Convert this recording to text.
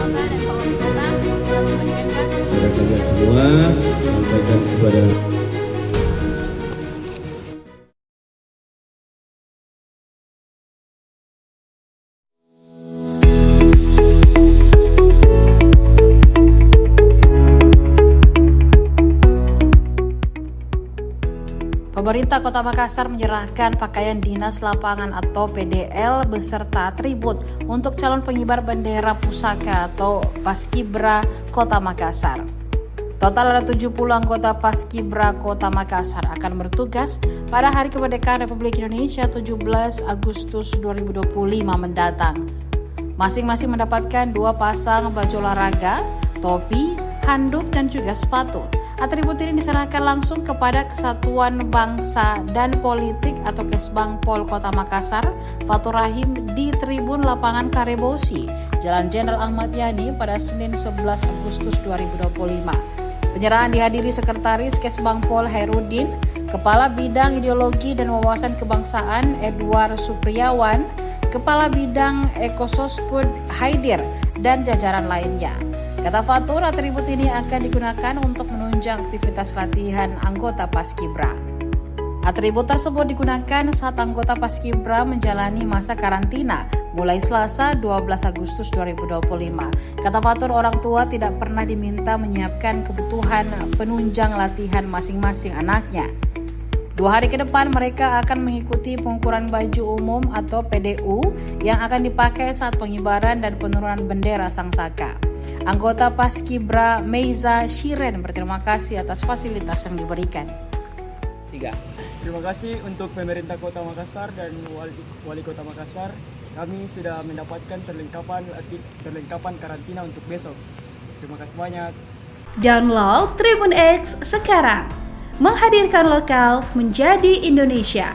Bapak dan Pak Wali Kota dapat menyampaikan. Kepada kalian semua, sampaikan kepada Pemerintah Kota Makassar menyerahkan pakaian dinas lapangan atau PDL beserta atribut untuk calon pengibar bendera pusaka atau Paskibra Kota Makassar. Total ada 70 anggota Paskibra Kota Makassar akan bertugas pada Hari Kemerdekaan Republik Indonesia 17 Agustus 2025 mendatang. Masing-masing mendapatkan 2 pasang baju olahraga, topi, handuk, dan juga sepatu. Atribut ini diserahkan langsung kepada Kesatuan Bangsa dan Politik atau Kesbangpol Kota Makassar, Fatur Rahim di Tribun Lapangan Karebosi, Jalan Jenderal Ahmad Yani pada Senin 11 Agustus 2025. Penyerahan dihadiri Sekretaris Kesbangpol Hairudin, Kepala Bidang Ideologi dan Wawasan Kebangsaan Edward Supriyawan, Kepala Bidang Ekosospud Haidir, dan jajaran lainnya. Kata Fatur, atribut ini akan digunakan untuk menunjang aktivitas latihan anggota Paskibra. Atribut tersebut digunakan saat anggota Paskibra menjalani masa karantina mulai Selasa 12 Agustus 2025. Kata Fatur, orang tua tidak pernah diminta menyiapkan kebutuhan penunjang latihan masing-masing anaknya. 2 hari ke depan mereka akan mengikuti pengukuran baju umum atau PDU yang akan dipakai saat pengibaran dan penurunan bendera Sang Saka. Anggota Paskibra Meiza Shiren berterima kasih atas fasilitas yang diberikan. 3. Terima kasih untuk pemerintah Kota Makassar dan Wali Kota Makassar. Kami sudah mendapatkan perlengkapan karantina untuk besok. Terima kasih banyak. Download Tribun X sekarang. Menghadirkan lokal menjadi Indonesia.